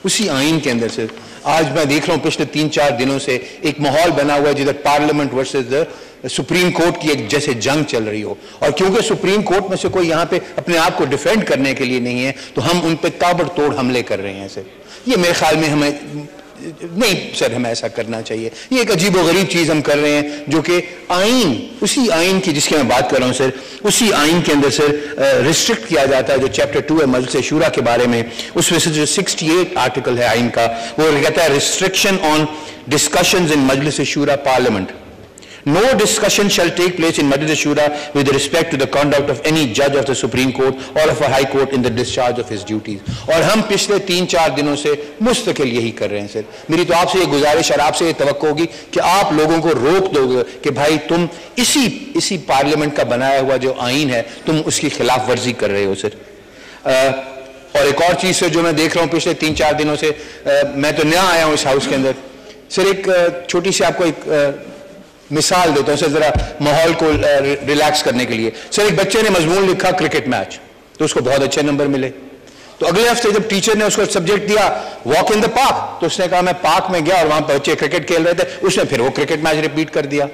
اسی آئین کے اندر سے آج میں دیکھ رہا ہوں پچھلے 3-4 دنوں سے ایک ماحول بنا ہوا ہے جدھر پارلیمنٹ ورسز سپریم کورٹ کی ایک جیسے جنگ چل رہی ہو, اور کیونکہ سپریم کورٹ میں سے کوئی یہاں پہ اپنے آپ کو ڈیفینڈ کرنے کے لیے نہیں ہے تو ہم ان پہ تابڑ توڑ حملے کر رہے ہیں. سر یہ میرے خیال میں ہمیں نہیں, سر ہمیں ایسا کرنا چاہیے. یہ ایک عجیب و غریب چیز ہم کر رہے ہیں جو کہ آئین, اسی آئین کی جس کی میں بات کر رہا ہوں سر, اسی آئین کے اندر سر ریسٹرکٹ کیا جاتا ہے جو چیپٹر 2 ہے مجلس شورا کے بارے میں. اس میں سے جو 68 آرٹیکل ہے آئین کا, وہ کہتا ہے ریسٹرکشن آن ڈسکشنز ان مجلس شورا parliament. No discussion shall take place in Majlis Shura with respect to the conduct of any judge of the Supreme Court or of a High Court in the discharge of his duties. اور ہم پچھلے 3-4 دنوں سے مستقل یہی کر رہے ہیں سر. میری تو آپ سے یہ گزارش اور آپ سے یہ توقع ہوگی کہ آپ لوگوں کو روک دو گے کہ بھائی تم اسی پارلیمنٹ کا بنایا ہوا جو آئین ہے تم اس کی خلاف ورزی کر رہے ہو سر. اور ایک اور چیز سے جو میں دیکھ رہا ہوں پچھلے 3-4 دنوں سے, میں تو نیا آیا ہوں اس ہاؤس کے اندر سر, ایک چھوٹی سی آپ کو ایک مثال دیتا ہوں سر ذرا ماحول کو ریلیکس کرنے کے لیے. سر ایک بچے نے مضمون لکھا کرکٹ میچ, تو اس کو بہت اچھے نمبر ملے. تو اگلے ہفتے جب ٹیچر نے اس کو سبجیکٹ دیا واک ان دا پارک, تو اس نے کہا میں پارک میں گیا اور وہاں بچے کرکٹ کھیل رہے تھے, اس نے پھر وہ کرکٹ میچ ریپیٹ کر دیا.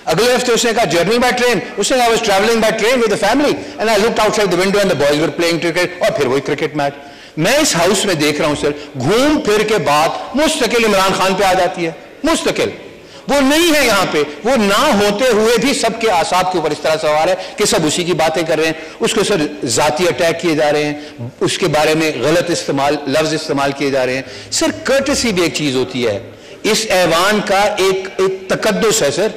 اگلے ہفتے اس نے کہا جرنی بائی ٹرین, اس نے کہا I was traveling by train with the family and I looked outside the window and the boys were playing cricket, اور پھر وہی کرکٹ میچ. میں اس ہاؤس میں دیکھ رہا ہوں سر گھوم پھر کے بات مستقل عمران خان پہ آ جاتی ہے. مستقل وہ نہیں ہے یہاں پہ, وہ نہ ہوتے ہوئے بھی سب کے اعصاب کے اوپر اس طرح سوار ہے کہ سب اسی کی باتیں کر رہے ہیں. اس کو سر ذاتی اٹیک کیے جا رہے ہیں, اس کے بارے میں غلط لفظ استعمال کیے جا رہے ہیں. سر کرٹسی بھی ایک چیز ہوتی ہے, اس ایوان کا ایک تقدس ہے سر.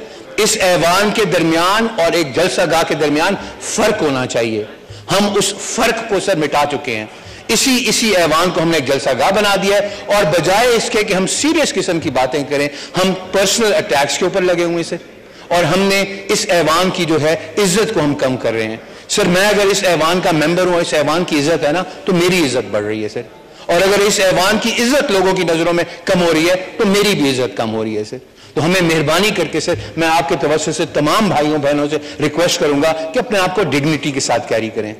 اس ایوان کے درمیان اور ایک جلسہ گاہ کے درمیان فرق ہونا چاہیے. ہم اس فرق کو سر مٹا چکے ہیں. اسی ایوان کو ہم نے ایک جلسہ گاہ بنا دیا ہے, اور بجائے اس کے کہ ہم سیریس قسم کی باتیں کریں ہم پرسنل اٹیکس کے اوپر لگے ہوئے سر, اور ہم نے اس ایوان کی جو ہے عزت کو ہم کم کر رہے ہیں. سر میں اگر اس ایوان کا ممبر ہوں, اس ایوان کی عزت ہے نا, تو میری عزت بڑھ رہی ہے سر. اور اگر اس ایوان کی عزت لوگوں کی نظروں میں کم ہو رہی ہے تو میری بھی عزت کم ہو رہی ہے سر. تو ہمیں مہربانی کر کے سر میں آپ کے توسط سے تمام بھائیوں بہنوں سے ریکویسٹ کروں گا کہ اپنے آپ کو ڈگنیٹی کے ساتھ کیری کریں.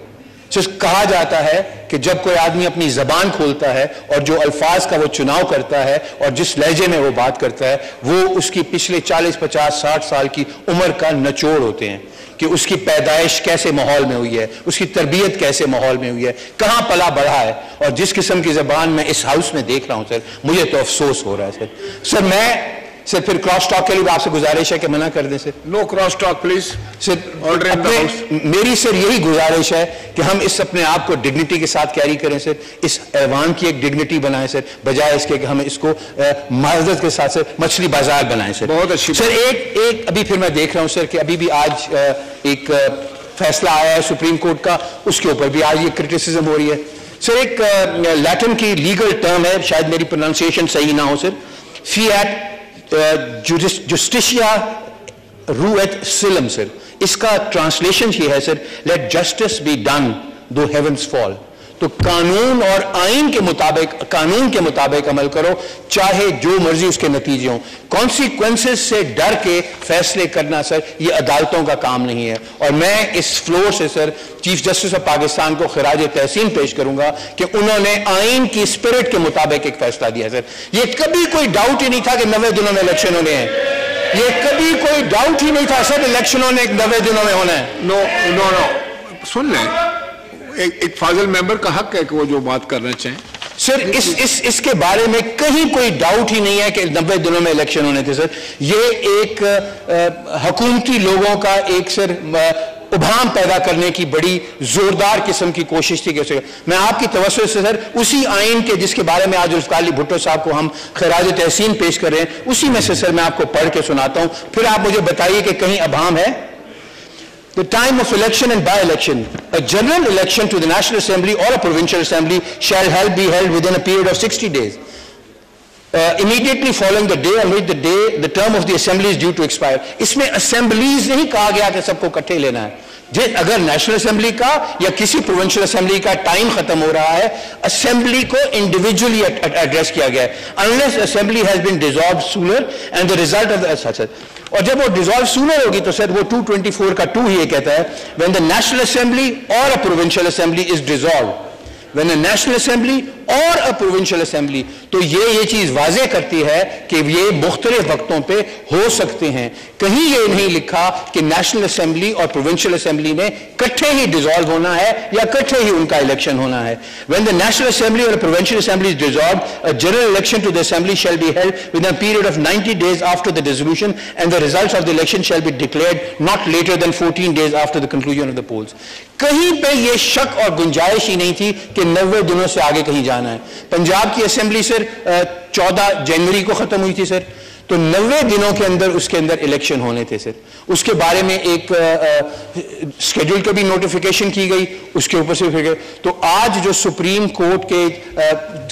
کہا جاتا ہے کہ جب کوئی آدمی اپنی زبان کھولتا ہے اور جو الفاظ کا وہ چناؤ کرتا ہے اور جس لہجے میں وہ بات کرتا ہے, وہ اس کی پچھلے 40, 50, 60 سال کی عمر کا نچوڑ ہوتے ہیں کہ اس کی پیدائش کیسے ماحول میں ہوئی ہے, اس کی تربیت کیسے ماحول میں ہوئی ہے, کہاں پلا بڑھا ہے. اور جس قسم کی زبان میں اس ہاؤس میں دیکھ رہا ہوں سر, مجھے تو افسوس ہو رہا ہے سر. میں سر پھر کراس ٹاک کے لیے آپ سے گزارش ہے کہ منع کر دیں سر. نو کراس ٹاک پلیز سر. میری سر یہی گزارش ہے کہ ہم اس اپنے آپ کو ڈگنیٹی کے ساتھ کیری کریں سر. اس ایوان کی ایک ڈگنیٹی بنائیں سر, بجائے اس کے کہ ہم اس کو معذرت کے ساتھ سر مچھلی بازار بنائیں سر. بہت اچھی سر. ایک ابھی پھر میں دیکھ رہا ہوں سر کہ ابھی بھی آج ایک فیصلہ آیا ہے سپریم کورٹ کا, اس کے اوپر بھی آج یہ کرٹیسزم ہو رہی ہے سر. ایک لیٹن کی لیگل ٹرم ہے, شاید میری پروننسیشن صحیح نہ ہو سر, فیٹ جسٹیشیا رویت سلم سر. اس کا ٹرانسلیشن یہ ہے sir, let justice be done though heavens fall. تو قانون اور آئین کے مطابق, قانون کے مطابق عمل کرو چاہے جو مرضی اس کے نتیجے ہوں. کانسیکوینسز سے ڈر کے فیصلے کرنا سر یہ عدالتوں کا کام نہیں ہے. اور میں اس فلور سے سر چیف جسٹس آف پاکستان کو خراج تحسین پیش کروں گا کہ انہوں نے آئین کی اسپرٹ کے مطابق ایک فیصلہ دیا سر. یہ کبھی کوئی ڈاؤٹ ہی نہیں تھا کہ 90 دنوں میں الیکشن ہونے ہیں. یہ کبھی کوئی ڈاؤٹ ہی نہیں تھا سر الیکشنوں نے 90 دنوں میں ہونا ہے. نو نو نو سن لیں, ایک فاضل ممبر کا حق ہے کہ وہ جو بات کرنا چاہیں سر. اس کے بارے میں کہیں کوئی ڈاؤٹ ہی نہیں ہے کہ 90 دنوں میں الیکشن ہونے تھے سر. یہ ایک حکومتی لوگوں کا ایک سر ابہام پیدا کرنے کی بڑی زوردار قسم کی کوشش تھی. میں آپ کی توسط سے سر اسی آئین کے جس کے بارے میں آج ذوالفقار علی بھٹو صاحب کو ہم خراج تحسین پیش کر رہے ہیں, اسی میں سے سر میں آپ کو پڑھ کے سناتا ہوں, پھر آپ مجھے بتائیے کہ کہیں ابہام ہے. The time of election and by-election. A general election to the National Assembly or a Provincial Assembly shall be held within a period of 60 days. Immediately following the day on which the term of the Assembly is due to expire. اس میں assemblies نہیں کہا گیا کہ سب کو کٹھے لینا ہے. اگر نیشنل اسمبلی کا یا کسی پروونشل اسمبلی کا ٹائم ختم ہو رہا ہے, اسمبلی کو انڈیویجولی ایڈریس کیا گیا ہے. unless assembly has been dissolved sooner and the result of the اور جب وہ ڈیزالو سونر ہوگی تو سر وہ 224 کا 2 ہی یہ کہتا ہے when the national assembly or a provincial assembly is dissolved, when the national assembly اور a provincial assembly. تو یہ چیز واضح کرتی ہے کہ یہ مختلف وقتوں پہ ہو سکتے ہیں. کہیں یہ نہیں لکھا کہ نیشنل اسمبلی اور پروونشل اسمبلی نے کٹھے ہی ڈیزالو ہونا ہے یا کٹھے ہی ان کا الیکشن ہونا ہے. When the national assembly or the provincial assembly is dissolved, a general election to the assembly shall be held within a period of 90 days after the dissolution, and the results of the election shall be declared not later than 14 days after the conclusion of the polls. کہیں پہ یہ شک اور گنجائش ہی نہیں تھی کہ 90 دنوں سے آگے کہیں جانا ہے. پنجاب کی اسمبلی سر 14 جنوری کو ختم ہوئی تھی سر, تو 90 دنوں کے اندر الیکشن ہونے تھے سر. اس کے بارے میں ایک اسکیڈول کا بھی نوٹیفیکیشن کی گئی, اس کے اوپر سے پھر گئے. تو آج جو سپریم کورٹ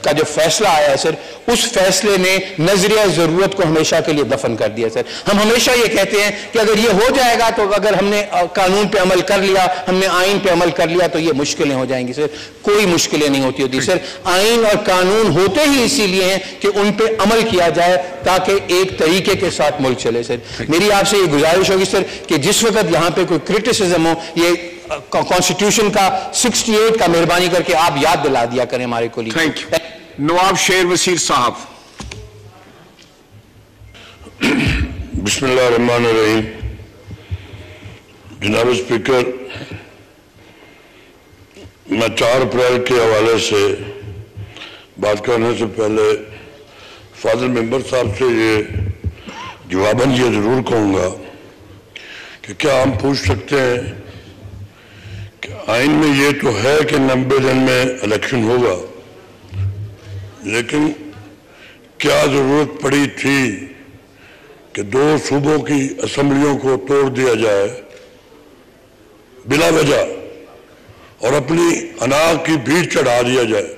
کا جو فیصلہ آیا ہے سر, اس فیصلے نے نظریہ ضرورت کو ہمیشہ کے لیے دفن کر دیا سر. ہم ہمیشہ یہ کہتے ہیں کہ اگر یہ ہو جائے گا تو اگر ہم نے قانون پہ عمل کر لیا, ہم نے آئین پہ عمل کر لیا تو یہ مشکلیں ہو جائیں گی سر. کوئی مشکلیں نہیں ہوتی سر. آئین اور قانون ہوتے ہی اسی لیے ہیں کہ ان پہ عمل کیا جائے تاکہ ایک طریقے کے ساتھ ملک چلے سر. میری آپ سے یہ گزارش ہوگی سر کہ جس وقت یہاں پہ کوئی کرٹیسزم ہو, یہ کانسٹیٹیوشن کا 68 کا مہربانی کر کے آپ یاد دلا دیا کریں ہمارے کو. Thank you. نواب شیر وسیر صاحب. بسم اللہ الرحمن الرحیم. جناب اسپیکر, میں 4 اپریل کے حوالے سے بات کرنے سے پہلے فاضل ممبر صاحب سے یہ جواباً یہ ضرور کہوں گا کہ کیا ہم پوچھ سکتے ہیں کہ آئین میں یہ تو ہے کہ 90 دن میں الیکشن ہوگا, لیکن کیا ضرورت پڑی تھی کہ 2 صوبوں کی اسمبلیوں کو توڑ دیا جائے بلا وجہ اور اپنی انا کی بھیڑ چڑھا دیا جائے؟